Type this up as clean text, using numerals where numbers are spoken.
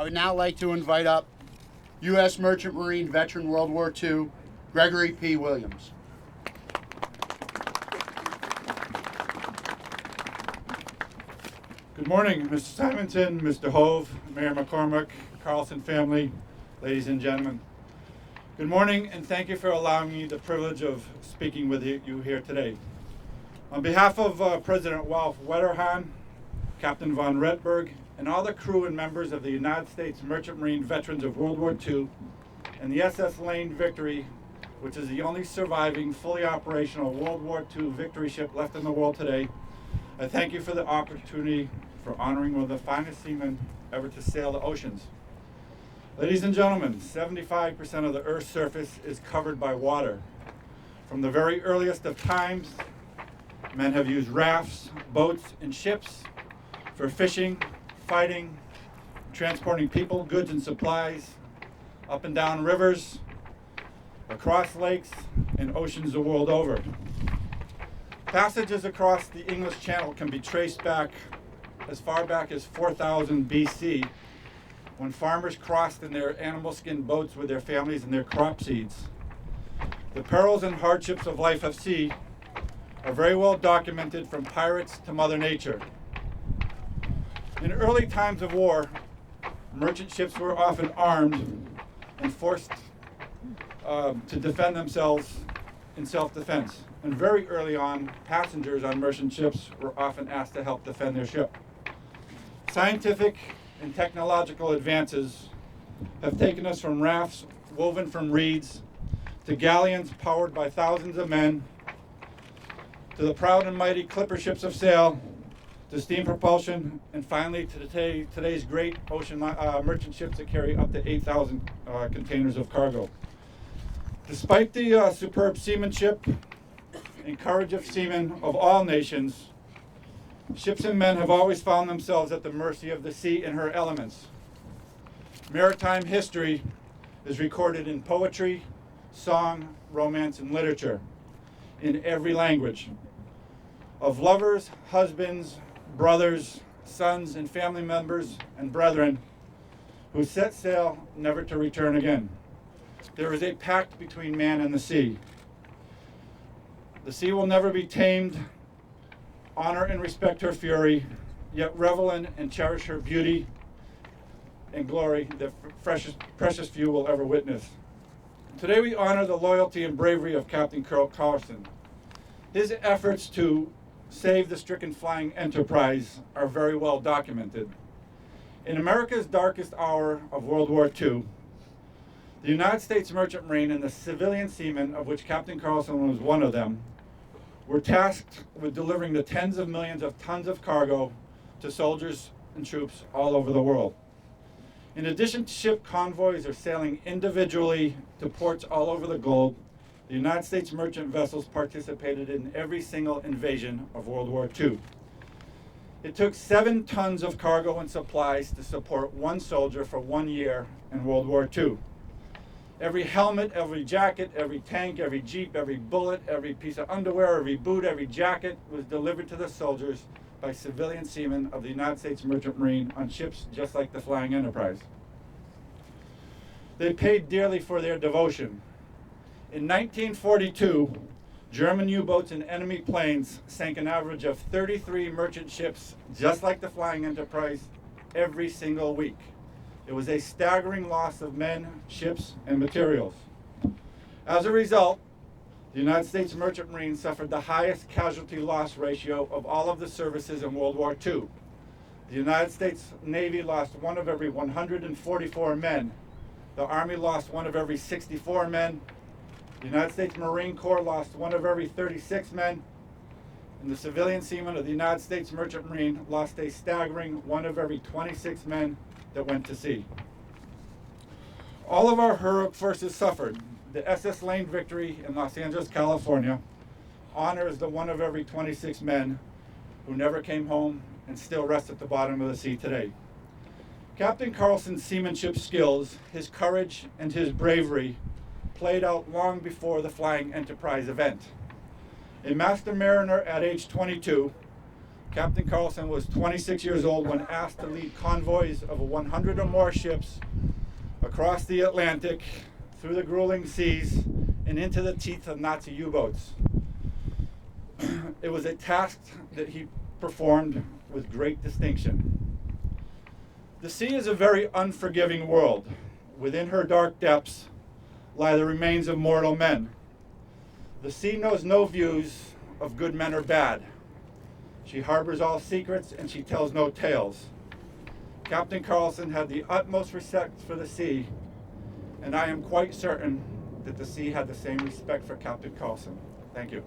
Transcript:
would now like to invite up U.S. Merchant Marine veteran World War II, Gregory P. Williams. Good morning, Mr. Simonson, Mr. Hove, Mayor McCormick, Carlsen family, ladies and gentlemen. Good morning, and thank you for allowing me the privilege of speaking with you here today. On behalf of President Wolf Wetterhahn, Captain von Retberg, and all the crew and members of the United States Merchant Marine Veterans of World War II and the SS Lane Victory, which is the only surviving fully operational World War II victory ship left in the world today, I thank you for the opportunity for honoring one of the finest seamen ever to sail the oceans. Ladies and gentlemen, 75% of the Earth's surface is covered by water. From the very earliest of times, men have used rafts, boats, and ships for fishing, fighting, transporting people, goods, and supplies up and down rivers, across lakes, and oceans the world over. Passages across the English Channel can be traced back as far back as 4000 BC, when farmers crossed in their animal skin boats with their families and their crop seeds. The perils and hardships of life at sea are very well documented from pirates to Mother Nature. In early times of war, merchant ships were often armed and forced to defend themselves in self-defense. And very early on, passengers on merchant ships were often asked to help defend their ship. Scientific and technological advances have taken us from rafts woven from reeds to galleons powered by thousands of men, to the proud and mighty clipper ships of sail, to steam propulsion, and finally to today's great ocean merchant ships that carry up to 8,000 containers of cargo. Despite the superb seamanship and courage of seamen of all nations, ships and men have always found themselves at the mercy of the sea and her elements. Maritime history is recorded in poetry, song, romance, and literature in every language. Of lovers, husbands, brothers, sons, and family members and brethren who set sail never to return again. There is a pact between man and the sea. The sea will never be tamed. Honor and respect her fury, yet revel in and cherish her beauty and glory that precious few will ever witness. Today we honor the loyalty and bravery of Captain Carlsen. His efforts to save the stricken flying Enterprise are very well documented. In America's darkest hour of World War II, the United States Merchant Marine and the civilian seamen, of which Captain Carlsen was one of them, were tasked with delivering the tens of millions of tons of cargo to soldiers and troops all over the world. In addition to ship convoys or sailing individually to ports all over the globe, the United States merchant vessels participated in every single invasion of World War II. It took 7 tons of cargo and supplies to support one soldier for 1 year in World War II. Every helmet, every jacket, every tank, every jeep, every bullet, every piece of underwear, every boot, every jacket was delivered to the soldiers by civilian seamen of the United States Merchant Marine on ships just like the Flying Enterprise. They paid dearly for their devotion. In 1942, German U-boats and enemy planes sank an average of 33 merchant ships just like the Flying Enterprise every single week. It was a staggering loss of men, ships, and materials. As a result, the United States Merchant Marine suffered the highest casualty loss ratio of all of the services in World War II. The United States Navy lost 1 of every 144 men. The Army lost 1 of every 64 men. The United States Marine Corps lost 1 of every 36 men. And the civilian seamen of the United States Merchant Marine lost a staggering 1 of every 26 men that went to sea. All of our heroic forces suffered. The SS Lane Victory in Los Angeles, California, honors the 1 of every 26 men who never came home and still rest at the bottom of the sea today. Captain Carlsen's seamanship skills, his courage, and his bravery played out long before the Flying Enterprise event. A master mariner at age 22, Captain Carlsen was 26 years old when asked to lead convoys of 100 or more ships across the Atlantic, through the grueling seas, and into the teeth of Nazi U-boats. It was a task that he performed with great distinction. The sea is a very unforgiving world. Within her dark depths lie the remains of mortal men. The sea knows no views of good men or bad. She harbors all secrets and she tells no tales. Captain Carlsen had the utmost respect for the sea, and I am quite certain that the sea had the same respect for Captain Carlsen. Thank you.